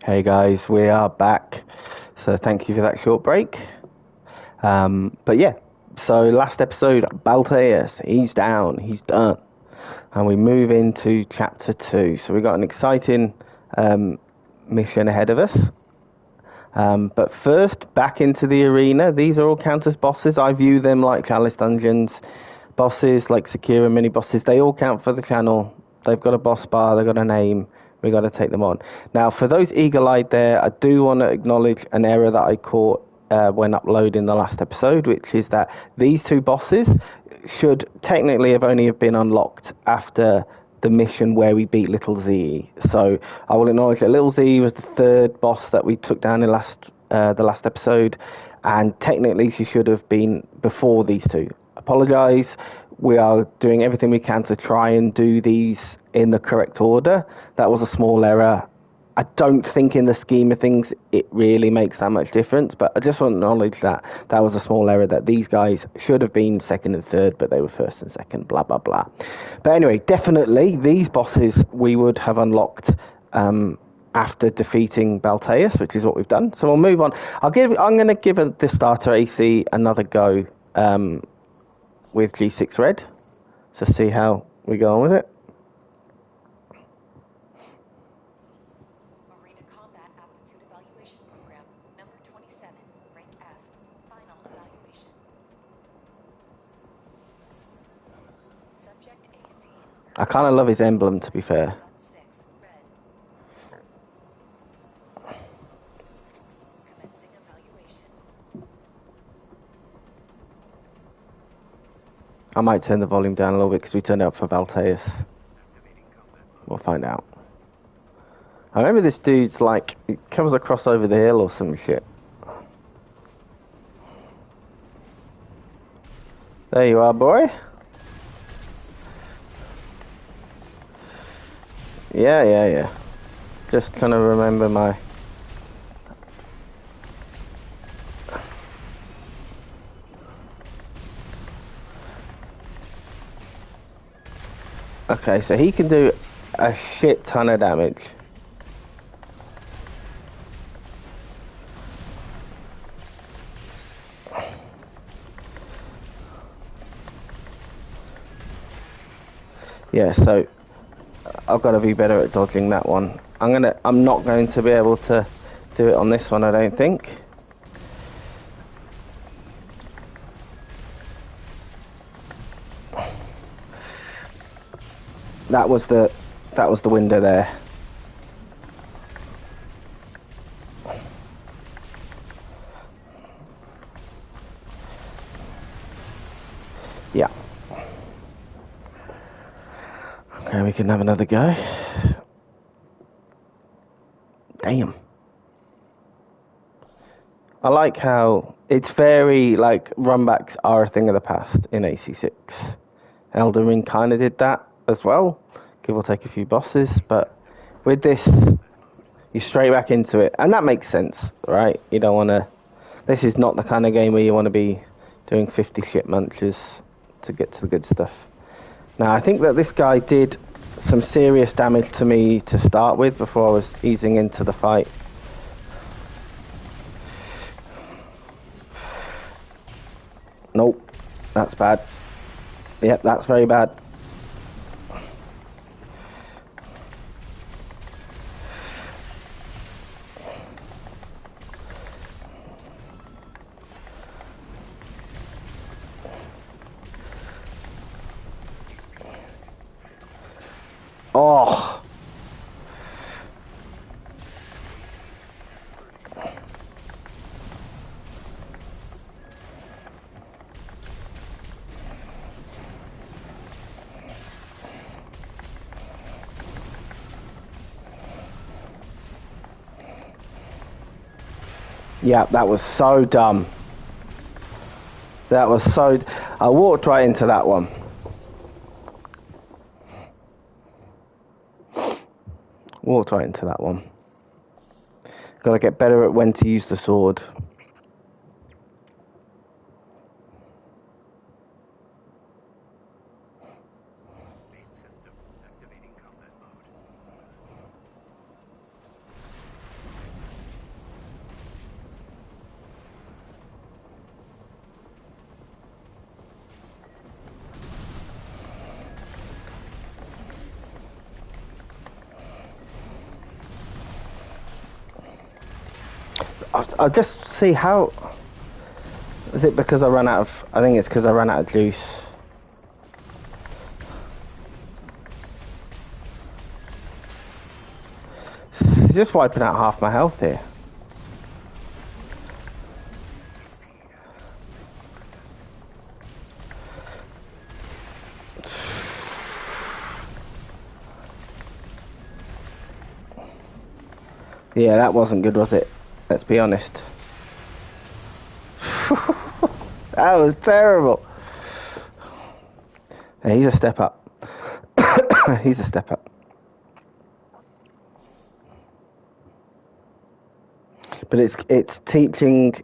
Hey guys, we are back. So thank you for that short break. But yeah, so last episode, Balteus, he's down, he's done. And we move into chapter 2. So we got an exciting mission ahead of us. But first, back into the arena. These are all Countess bosses. I view them like Chalice Dungeons bosses, like Sekiro mini bosses. They all count for the channel. They've got a boss bar, they've got a name. We got to take them on. Now, for those eagle-eyed there, I do want to acknowledge an error that I caught when uploading the last episode, which is that these two bosses should technically have only have been unlocked after the mission where we beat Little Z. So I will acknowledge that Little Z was the third boss that we took down in the last episode, and technically she should have been before these two. Apologise. We are doing everything we can to try and do these in the correct order. That was a small error. I don't think in the scheme of things it really makes that much difference, but I just want to acknowledge that that was a small error, that these guys should have been second and third, but they were first and second, blah, blah, blah. But anyway, definitely these bosses we would have unlocked after defeating Balteus, which is what we've done. So we'll move on. I'm going to give the starter AC another go with G6 Red, to see how we go on with it. Arena Combat Aptitude Evaluation Program, number 27, rank F, final evaluation. Subject AC. I kind of love his emblem, to be fair. Gun 6, red. Commencing evaluation. I might turn the volume down a little bit because we turned it up for Balteus. We'll find out. I remember this dude's like, he comes across over the hill or some shit. There you are, boy. Yeah. Just kind of remember my... Okay, so he can do a shit ton of damage. Yeah, so I've got to be better at dodging that one. I'm not going to be able to do it on this one, I don't think. That was the window there. Yeah. Okay, we can have another go. Damn. I like how it's very, like, runbacks are a thing of the past in AC6. Elden Ring kind of did that as well, give or take a few bosses, but with this, you're straight back into it, and that makes sense, right? You don't want to... This is not the kind of game where you want to be doing 50 shit munches to get to the good stuff. Now, I think that this guy did some serious damage to me to start with before I was easing into the fight. Nope, that's bad. Yep, that's very bad. Oh. Yeah, that was so dumb. That was so... I walked right into that one. Walked right into that one. Gotta get better at when to use the sword. I'll just see how. Is it because I ran out of? I think it's because I ran out of juice. He's just wiping out half my health here. Yeah, that wasn't good, was it? Let's be honest. That was terrible. Yeah, he's a step up. He's a step up. But it's teaching.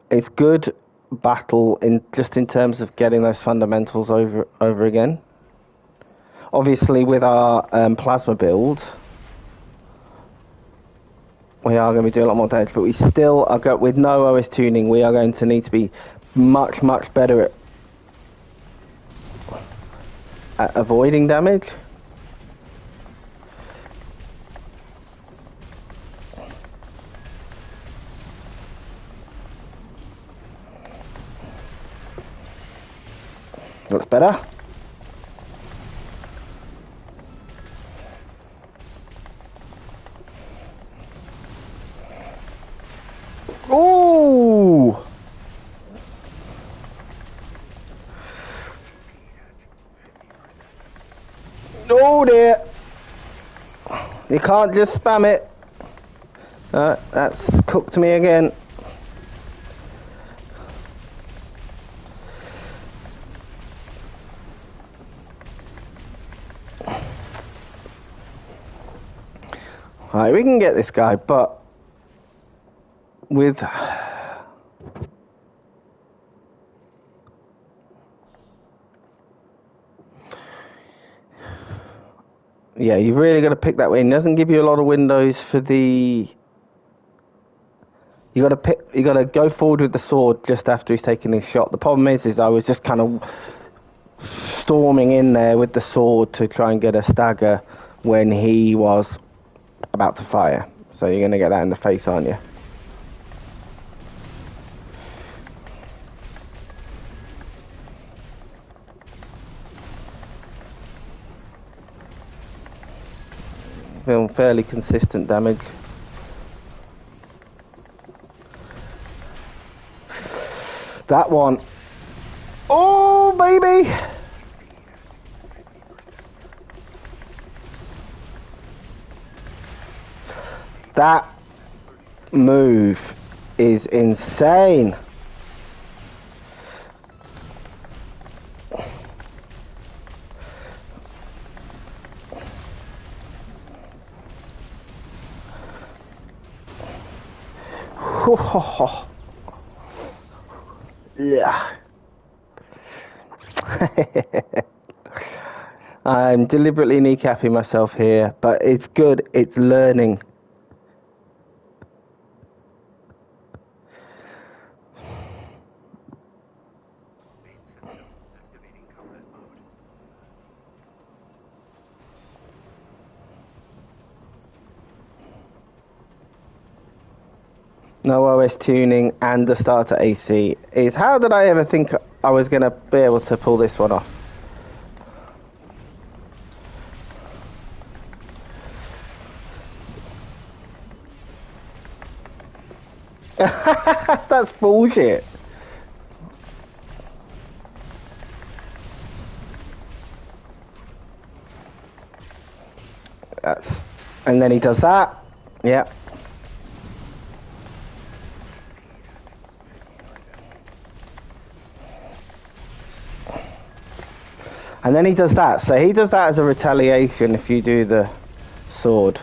It's good battle in terms of getting those fundamentals over again. Obviously, with our plasma build, we are going to be doing a lot more damage, but we still are with no OS tuning. We are going to need to be much better at avoiding damage. That's better. Ooh! Oh dear! You can't just spam it. That's cooked me again. Alright, we can get this guy, but with yeah, you've really got to pick that way. It doesn't give you a lot of windows for the. You got to go forward with the sword just after he's taken his shot. The problem is I was just kind of storming in there with the sword to try and get a stagger when he was about to fire. So you're going to get that in the face, aren't you? Feeling fairly consistent damage. That one. Oh, baby! That move is insane. Yeah. I'm deliberately kneecapping myself here, but it's good. It's learning. No OS tuning and the starter AC is how did I ever think I was going to be able to pull this one off? That's bullshit. And then he does that. Yeah. And then he does that. So he does that as a retaliation if you do the sword.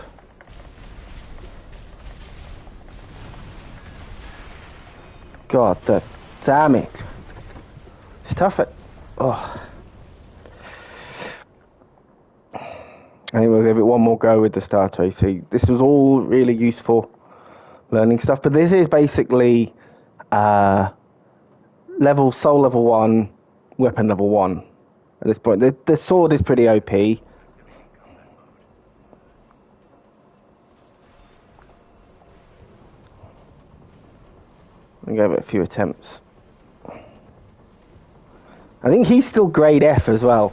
God, the damage. It's tough at... Oh. I think we'll give it one more go with the starter AC. This was all really useful learning stuff. But this is basically soul level 1, weapon level 1 at this point. The sword is pretty OP. I gave it a few attempts. I think he's still grade F as well.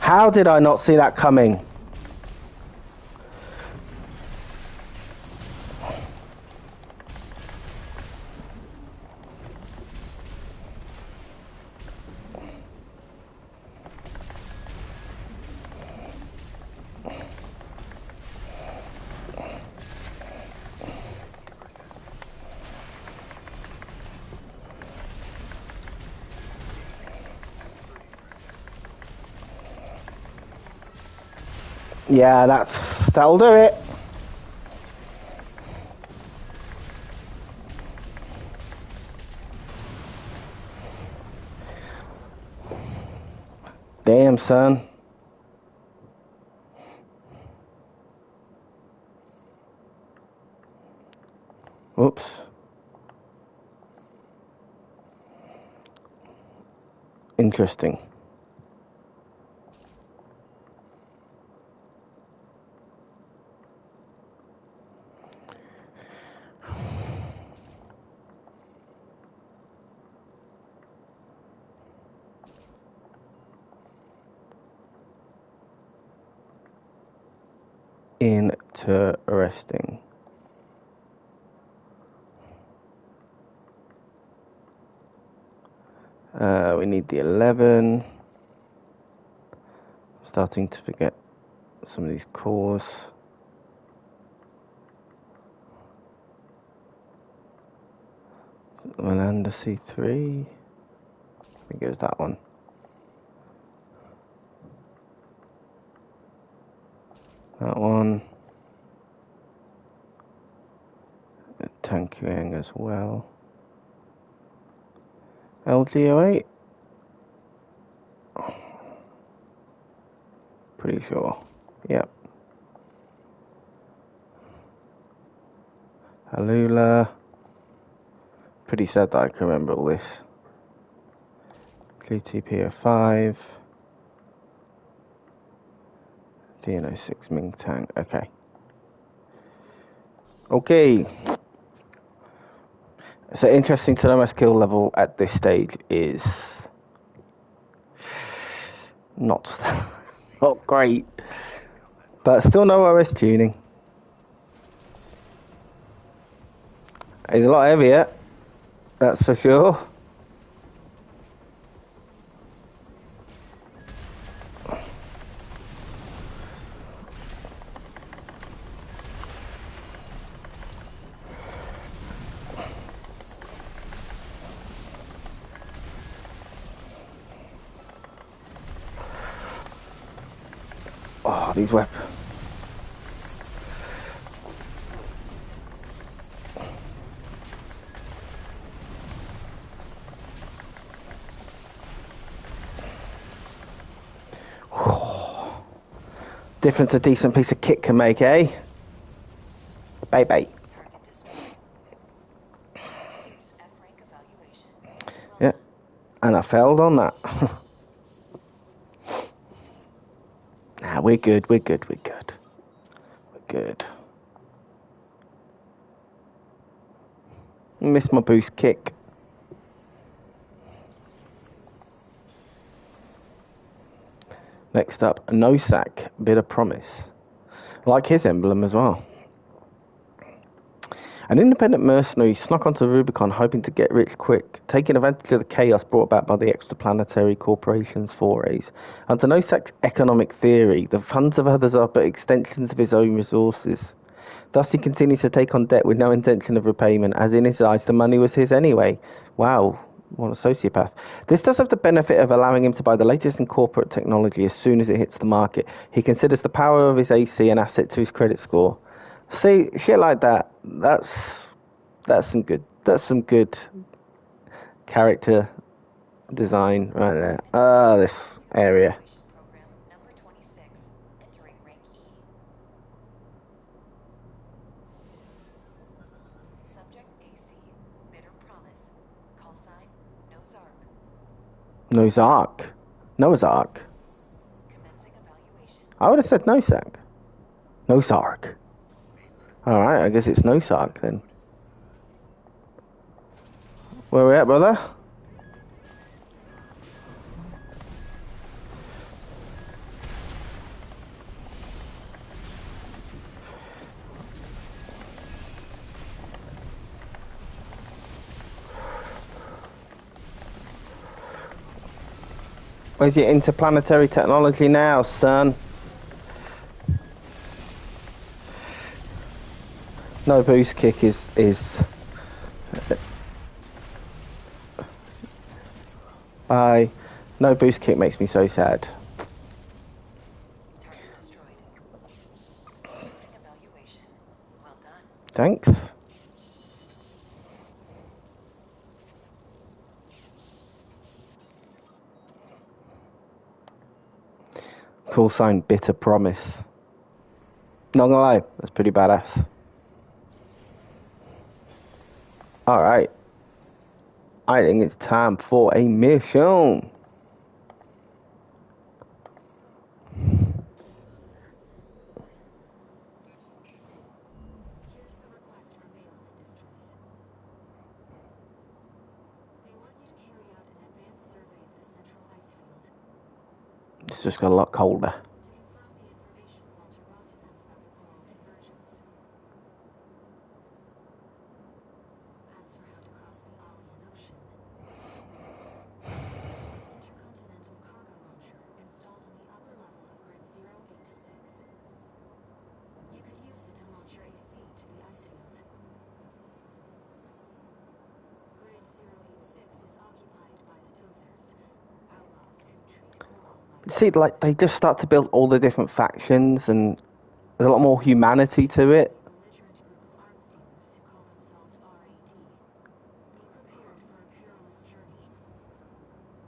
How did I not see that coming? Yeah, that'll do it. Damn, son. Oops. Interesting. Interesting. We need the 11. Starting to forget some of these cores. Melanda C3. I think it was that one. That one. Tankyang as well. LGO8. Pretty sure. Yep. Halula. Pretty sad that I can remember all this. QTPO5. DNO6 Mingtang. Okay. Okay. So interesting to know my skill level at this stage is not not great. But still no OS tuning. It's a lot heavier, that's for sure. Oh, these weapons. Difference a decent piece of kit can make, eh? Bye bye. Target destroyed. This concludes F rank evaluation. Well Yeah, done. and I failed on that. Nah, we're good, we're good, we're good. We're good. Missed my boost kick. Next up, No Sack, Bit of Promise. Like his emblem as well. An independent mercenary snuck onto Rubicon hoping to get rich quick, taking advantage of the chaos brought about by the extraplanetary corporation's forays. Under No Sack's economic theory, the funds of others are but extensions of his own resources. Thus he continues to take on debt with no intention of repayment, as in his eyes the money was his anyway. Wow, what a sociopath. This does have the benefit of allowing him to buy the latest in corporate technology as soon as it hits the market. He considers the power of his AC an asset to his credit score. See, shit like that, that's some good character design right there. This area. Evaluation program number 26. Entering rank E. Subject AC. Bitter promise. Call sign. Nozark. Nozark. Noah's Ark. Commencing evaluation. I would have said Nosak. Nosark. Alright, I guess it's Nosark then. Where we at, brother? Where's your interplanetary technology now, son? No boost kick is no boost kick makes me so sad. Target destroyed. Concluding evaluation. Well done. Thanks. Call sign Bitter Promise. Not gonna lie, that's pretty badass. Alright. I think it's time for a mission. Here's the request from Malin Industries. They want you to carry out an advanced survey of the central ice field It's just got a lot colder. to confirm the information Walter brought to them about the coral convergence. As for how to cross the Alian Ocean, intercontinental cargo launcher installed on the upper level of grid 086. You could use it to launch your AC to the ice field. Grid 086 is occupied by the dozers, outlaws who treat coral like See, like, they just start to build all the different factions, and there's a lot more humanity to it. a belligerent group of arms dealers who call themselves RAD. Be prepared for a perilous journey.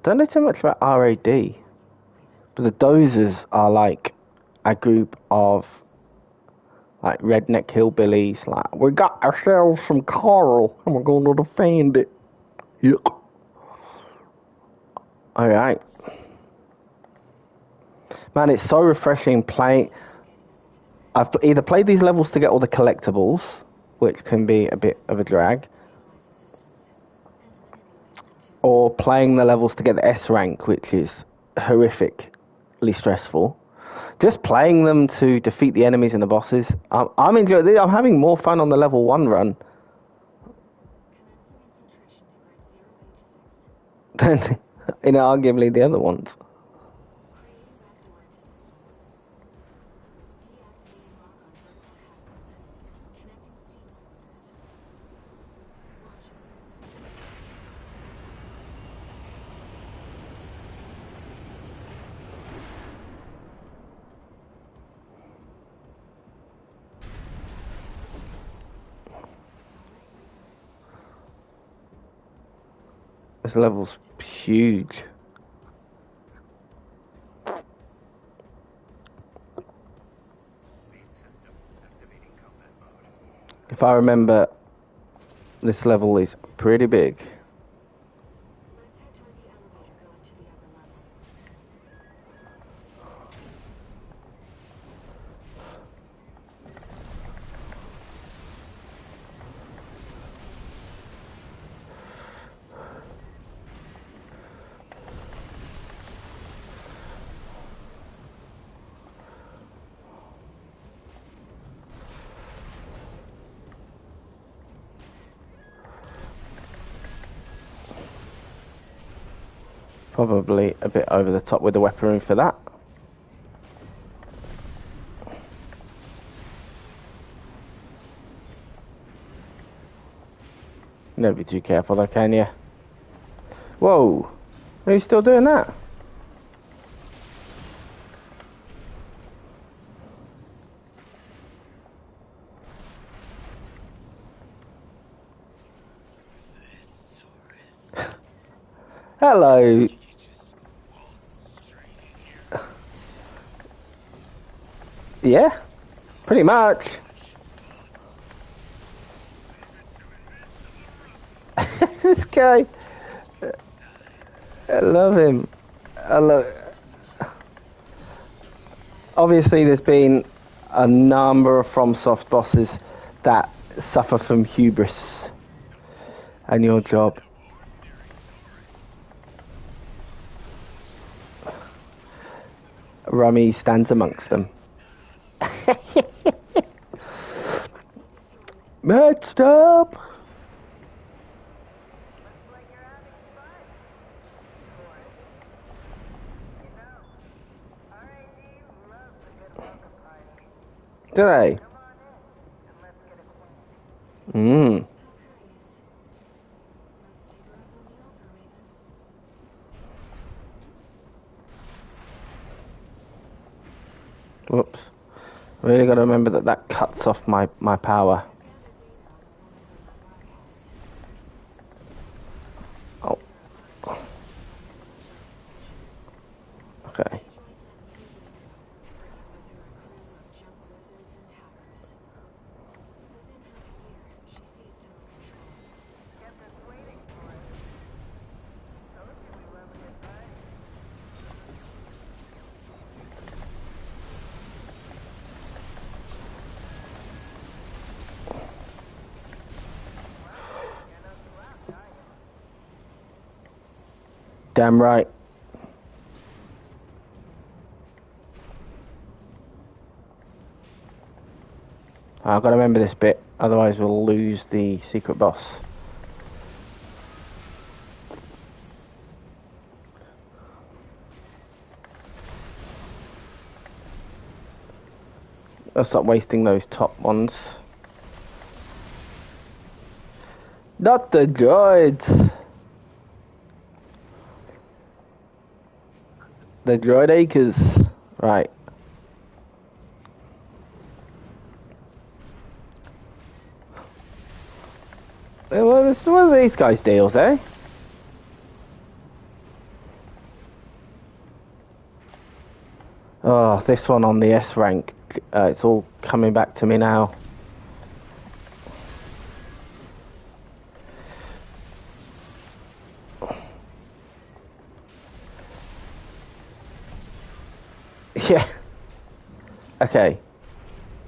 Don't know too much about RAD, but the Dozers are like a group of like redneck hillbillies. Like, we got ourselves some coral and we're going to defend it. Yuck. All right, man, it's so refreshing playing. I've either played these levels to get all the collectibles, which can be a bit of a drag, or playing the levels to get the S rank, which is horrifically stressful. Just playing them to defeat the enemies and the bosses. I'm enjoying it. I'm having more fun on the level 1 run Commencing infiltration to grid 086. than in arguably the other ones. Creating backdoor into system. Deactivating lock on vertical catapult. Connecting steam cylinders. Launching. This level's huge. If I remember, this level is pretty big. Let's head toward the elevator going to the upper level. Probably a bit over the top with the weaponry for that. Never be too careful though, can you? Whoa! Are you still doing that? Hello. Yeah, pretty much. This guy, I love him. I love. obviously there's been a number of FromSoft bosses that suffer from hubris, and your job. Rummy stands amongst them. Messed up. Do they? Mm. Whoops. Really got to remember that that cuts off my power. Oh. Okay. Damn right. I've got to remember this bit, otherwise we'll lose the secret boss. I'll stop wasting those top ones. Not the droids! The droid acres. Right. What are these guys' deals, eh? Oh, this one on the S rank. It's all coming back to me now. Yeah. Okay.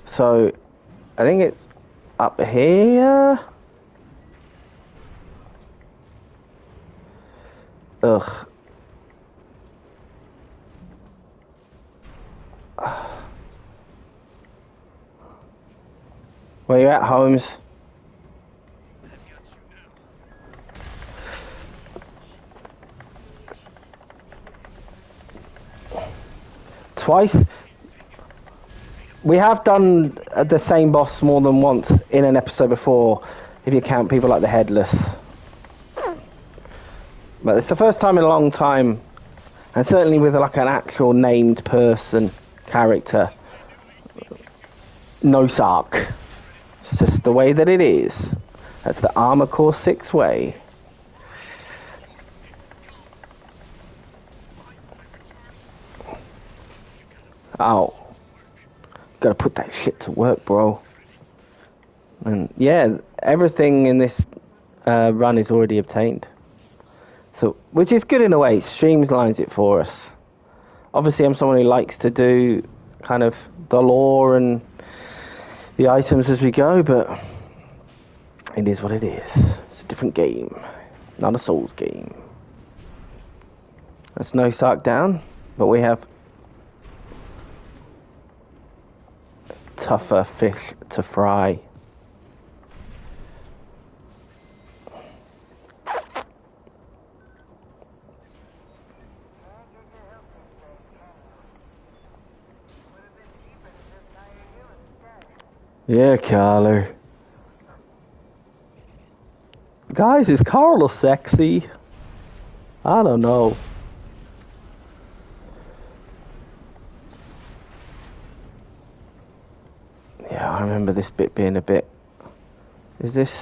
So, I think it's up here. Ugh. Where you at, Holmes? Twice? We have done the same boss more than once in an episode before, if you count people like the Headless. But it's the first time in a long time, and certainly with like an actual named person, character. No Sark. It's just the way that it is. That's the Armor Core 6 way. Oh. Gotta put that shit to work, bro. And yeah, everything in this run is already obtained. So, which is good in a way, it streamlines it for us. Obviously, I'm someone who likes to do kind of the lore and the items as we go, but it is what it is. It's a different game, not a Souls game. That's no Sark down, but we have tougher fish to fry. Yeah, Carlo. Guys, is Carlo sexy? I don't know. Yeah, I remember this bit being a bit... Is this...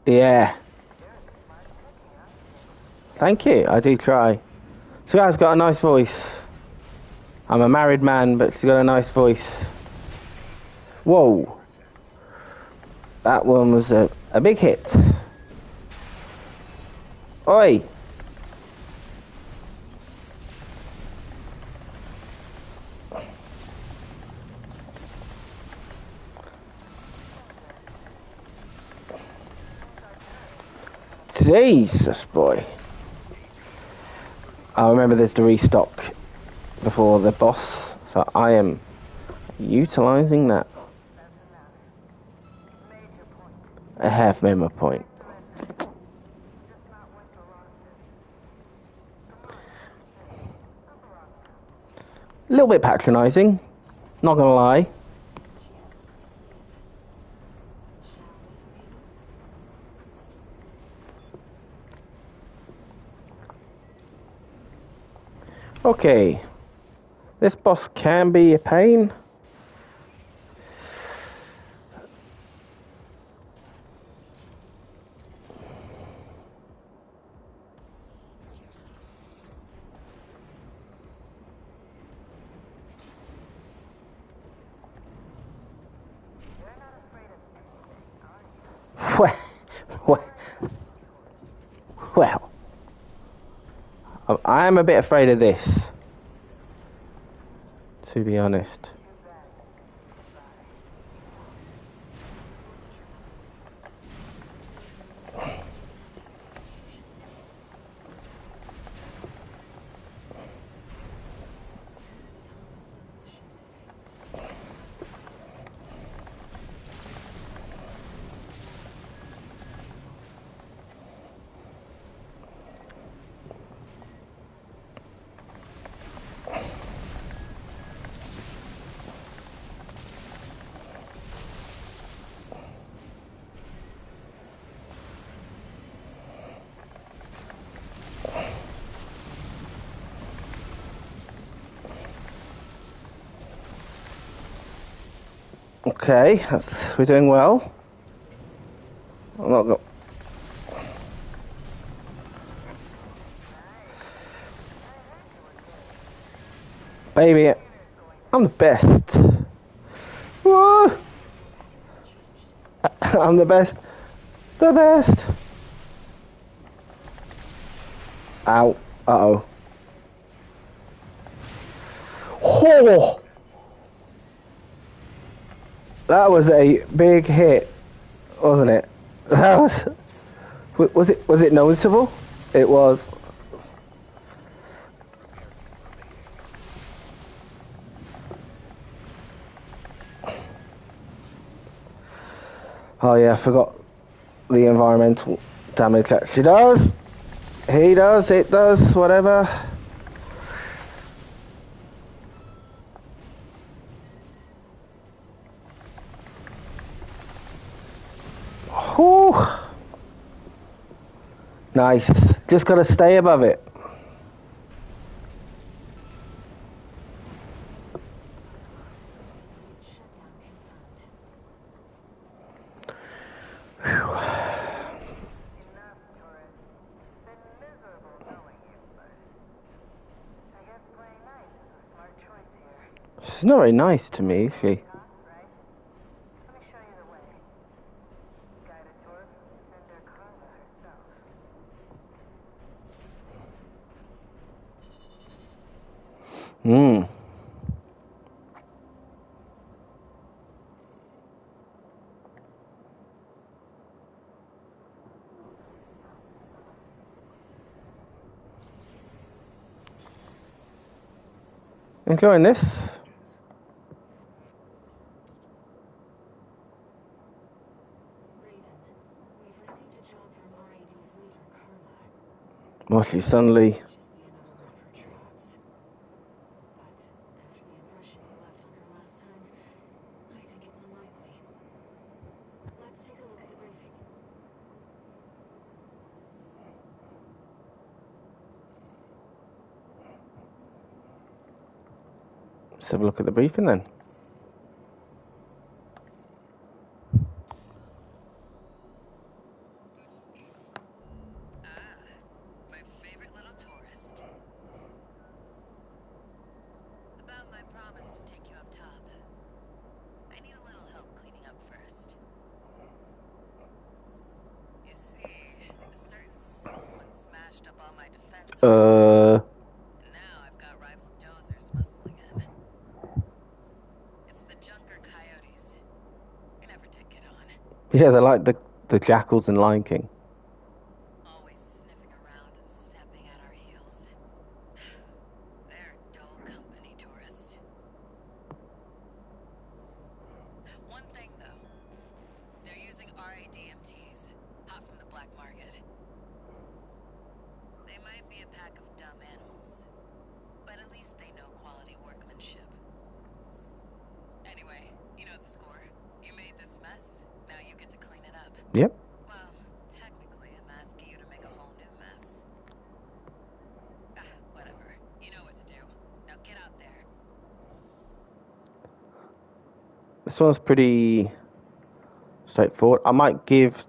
Yeah. Thank you, I do try. This guy's got a nice voice. I'm a married man, but she's got a nice voice. Whoa. That one was a big hit. Oi! Jesus, boy. I remember there's the restock before the boss, so I am utilising that. I have made my point. A little bit patronising, not gonna lie. She has up her sleeve. Shall we, Raven? Okay, this boss can be a pain. Well, well, I am a bit afraid of this, to be honest. Okay, we're doing well. I'm not go- Baby, I'm the best. Woo! I'm the best. The best. Ow. Uh-oh. Oh! That was a big hit, wasn't it? That was it noticeable? It was. Oh yeah, I forgot the environmental damage actually does. He does, it does, whatever. Whew. Nice. Just gotta stay above it. She's not very nice to me, is she? Hmm. Enjoying this? Raven, we've received a job from RAD's leader, Carla. Well, she suddenly. Just be another one of her traps. But after the impression you left on her last time, I think it's unlikely. Let's take a look at the briefing. Let's have a look at the briefing then. My favorite little tourist. About my promise to take you up top. I need a little help cleaning up first. You see, a certain someone smashed And now I've got rival dozers muscling in. It's the Junker Coyotes. We never did get on. Yeah, they're like the jackals in Lion King. Always sniffing around and stepping at our heels. They're dull company, tourist. One thing, though. They're using RADMTs, hot from the black market. They might be a pack of dumb animals, but at least they know quality workmanship. Anyway, you know the score. You made this mess, now you get to clean it up. Yep. Well, technically, I'm asking you to make a whole new mess. Whatever. You know what to do. Now get out there. This one's pretty straightforward. I might give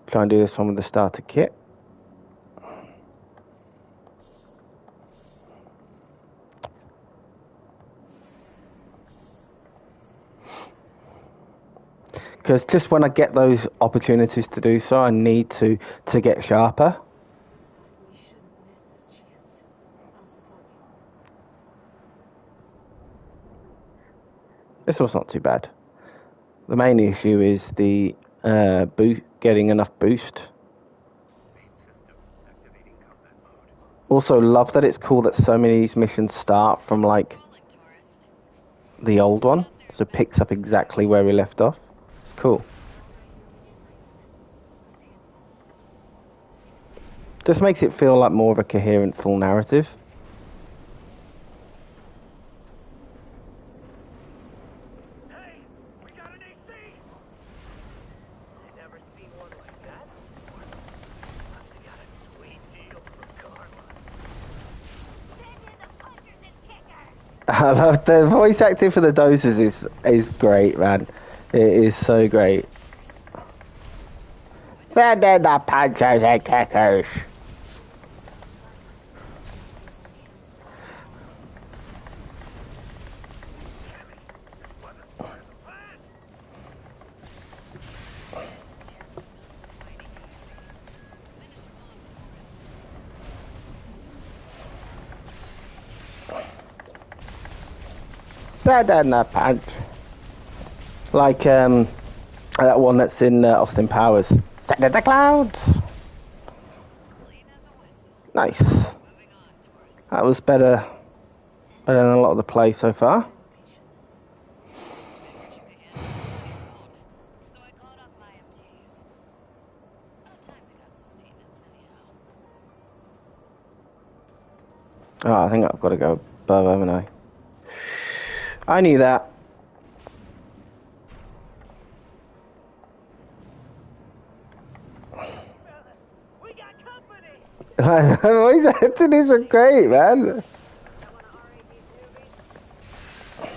try and do this one with the starter kit. Because just when I get those opportunities to do so, I need to get sharper. We shouldn't miss this chance. I'll support you. This one's not too bad. The main issue is the getting enough boost. Also, love that it's cool that so many of these missions start from like Rolling, tourist. the old one, so it picks up exactly where we left off. It's cool. Just makes it feel like more of a coherent, full narrative. Hey, we got an AC! Never seen one like that before. Must have got a sweet deal from Karma. Send in the punchers and kickers! I love the voice acting for the doses is great, man. It is so great. Send in the punchers and kickers. Send in the punch. Like that one that's in Austin Powers. Send in the clouds. Clean as a whistle. Nice. Moving on, tourist. That was better than a lot of the play so far. Figured you could handle this on your own. So I called off my MTs. About time they got some maintenance anyhow. Oh, I think I've got to go above, haven't I? I knew that. We got company! Voice acting is great, man. I want to RAD movies.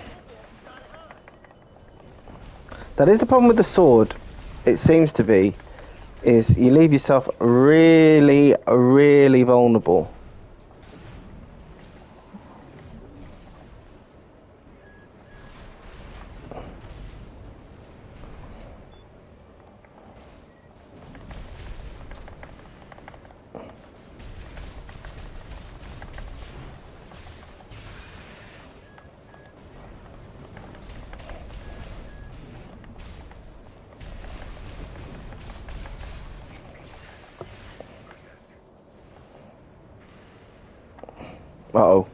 That is the problem with the sword. It seems to be, is you leave yourself really, really vulnerable. Uh-oh.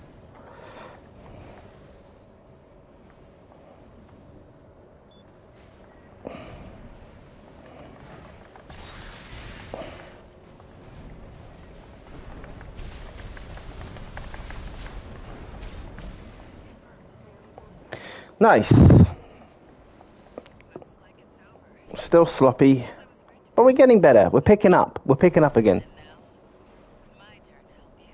Nice. Looks like it's over. Still sloppy, Guess I was right to but we're getting better. We're picking up. We're picking up again. And now, it's my turn to help you.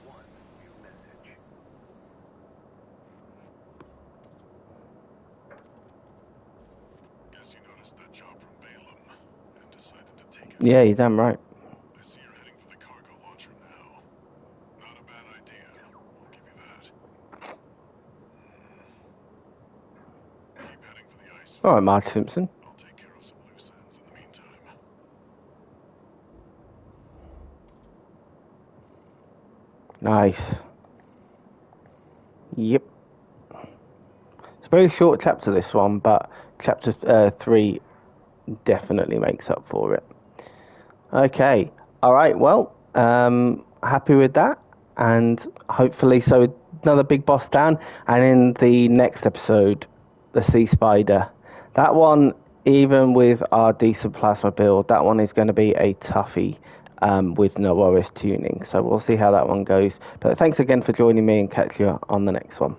One new message. lost that job from Balaam and decided to take it. Yeah, you're damn right. I see you're heading for the cargo launcher now. Not a bad idea, I'll give you that. Keep heading for the ice All right, field. Marge Simpson. I'll take care of some loose ends in the meantime. Nice. Yep. It's a very short chapter, this one, but chapter 3 definitely makes up for it. Okay. All right. Well, happy with that, and hopefully, so another big boss down, and in the next episode, the Sea Spider. That one, even with our decent plasma build, that one is going to be a toughie. With no OS tuning, so we'll see how that one goes. But thanks again for joining me, and catch you on the next one.